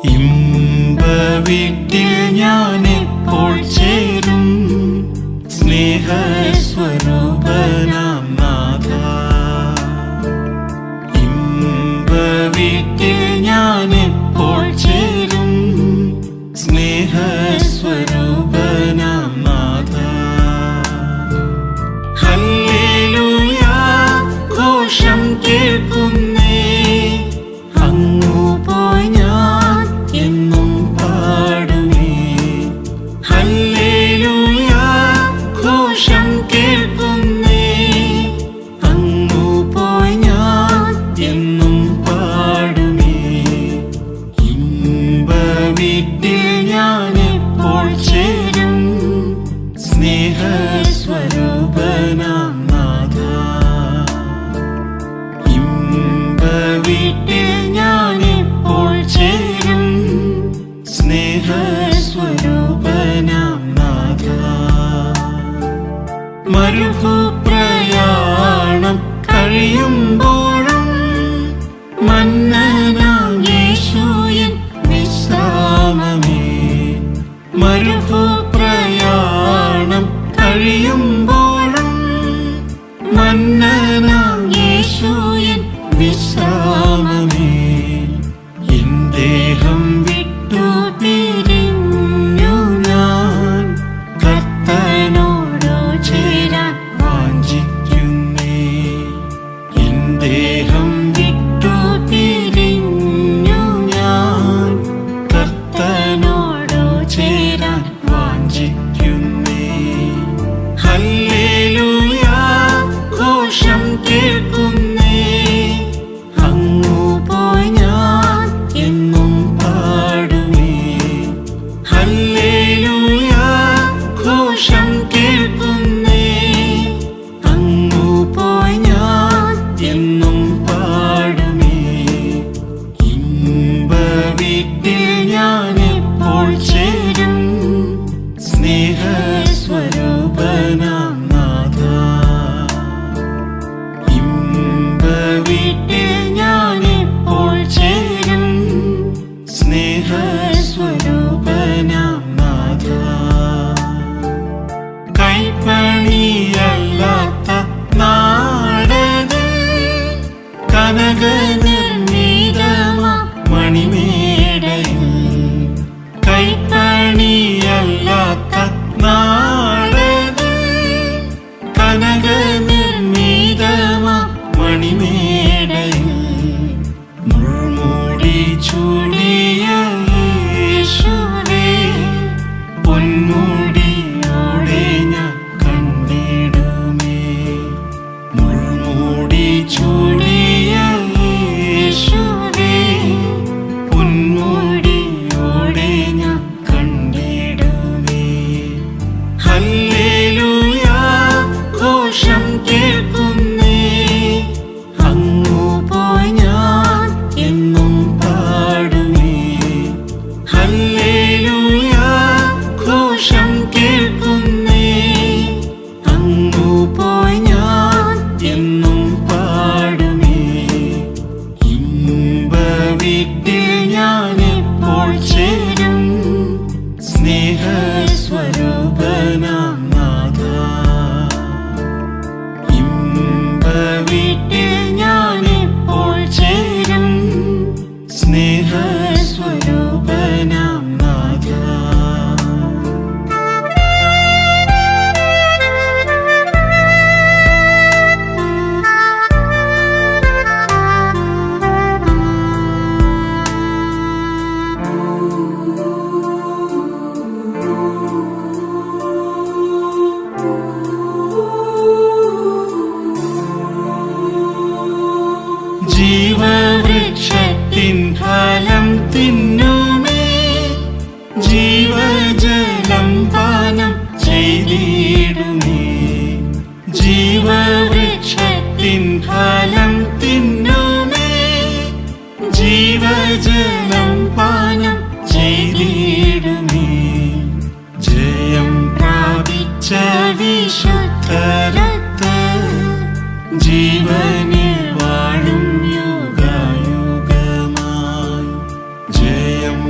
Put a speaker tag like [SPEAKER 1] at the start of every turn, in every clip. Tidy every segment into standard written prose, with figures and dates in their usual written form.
[SPEAKER 1] ഇമ്പവീട്ടിൽ ഞാൻ എപ്പോൾ ചേരും സ്നേഹസ്വരൂപനാം നാഥ. ഇമ്പവീട്ടിൽ ഞാൻ എപ്പോൾ ചേരും സ്നേഹസ്വരൂപനാം നാഥ. ഹല്ലേലൂയ ഘോഷം കേൾക്കുന്നേ, അങ്ങു പോയി ഞാൻ എന്നും പാടുമേ. ഹല്ലേലൂയ ഘോഷം കേൾക്കുന്നേ, അങ്ങു പോയി ഞാൻ എന്നും പാടുമേ. ഇമ്പവീട്ടിൽ ഞാൻ എപ്പോൾ ചേരും സ്നേഹസ്വരൂപനാം നാഥ. ഇമ്പവീട്ടിൽ ഞാൻ എപ്പോൾ ചേരും സ്നേഹസ്വരൂപനാം നാഥ. മരുഭൂപ്രയാണം കഴിയുമ്പോഴും മന്നനാം യേശു എൻ വിശ്രാമമേ. മരുഭൂപ്രയാണം കഴിയുമ്പോഴും മന്നനാം യേശു എൻ വിശ്രാമമേ. എൻ ദേഹം വിട്ടു പിരിഞ്ഞു ഞാൻ കർത്തനോടു ചേരാൻ വാഞ്ചിക്കുന്നേ. എൻ ദേഹം വിട്ടു പിരിഞ്ഞു ഞാൻ കർത്തനോടു ചേരാൻ വാഞ്ചിക്കുന്നേ. ഹല്ലേലൂയ ഘോഷം കേൾക്കുന്നേ, അങ്ങു പോയി ഞാൻ എന്നും പാടുമേ. ഹല്ലേലൂയ ഘോഷം കേൾക്കുന്നേ, അങ്ങു പോയി ഞാൻ എന്നും പാടുമേ. ഇമ്പവീട്ടിൽ ഞാൻ എപ്പോൾ ചേരും സ്നേഹസ്വരൂപനാം നാഥ. ഇമ്പവീട്ടിൽ ഞാൻ എപ്പോൾ ചേരും സ്നേഹസ്വരൂപനാം നാഥ. കൈപ്പണിയല്ലാത്ത നാടത് കനകനിർമ്മിതമാ മണിമേടയിൽ. കൈപ്പണിയല്ലാത്ത നാടത് കനകനിർമ്മിതമാ മണിമേടയിൽ. മുൾമൂടി ചൂടിയ യേശുവേ, പൊന്മുടിയോടെ ഞാൻ കണ്ടിടുമേ. മുൾമൂടി ചൂടിയ യേശുവേ, പൊന്മുടിയോടെ ഞാൻ കണ്ടിടുമേ. ഹല്ലേലൂയ ഘോഷം കേൾക്കുന്നേ, അങ്ങു പോയി ഞാൻ എന്നും പാടുമേ. ഹല്ലേലൂയ ഘോഷം കേൾക്കുന്നേ, അങ്ങു പോയി ഞാൻ എന്നും പാടുമേ. ഇമ്പവീട്ടിൽ ഞാൻ എപ്പോൾ ചേരും സ്നേഹസ്വരൂപനാം നാഥ. ഇമ്പവീട്ടിൽ ഞാൻ എപ്പോൾ ചേരും സ്നേഹസ്വരൂപനാം നാഥ. ജീവവൃക്ഷത്തിൻ ഫലം തിന്നുമേ, ജീവജലം പാനം ചെയ്തിടുമേ. ജീവവൃക്ഷത്തിൻ ഫലം തിന്നുമേ, ജീവജലം പാനം ചെയ്തിടുമേ. ജയം പ്രാപിച്ച വിശുദ്ധരത്ത് ജീവനിൽ വാഴും യുഗയുഗമായി. ജയം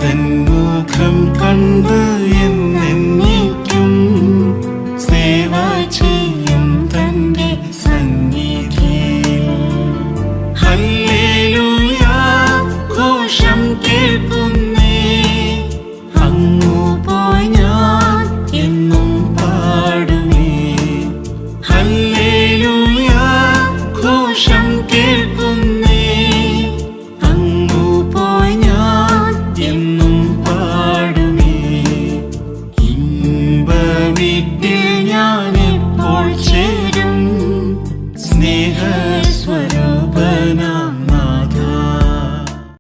[SPEAKER 1] തൻ മുഖം കണ്ട് എന്നെ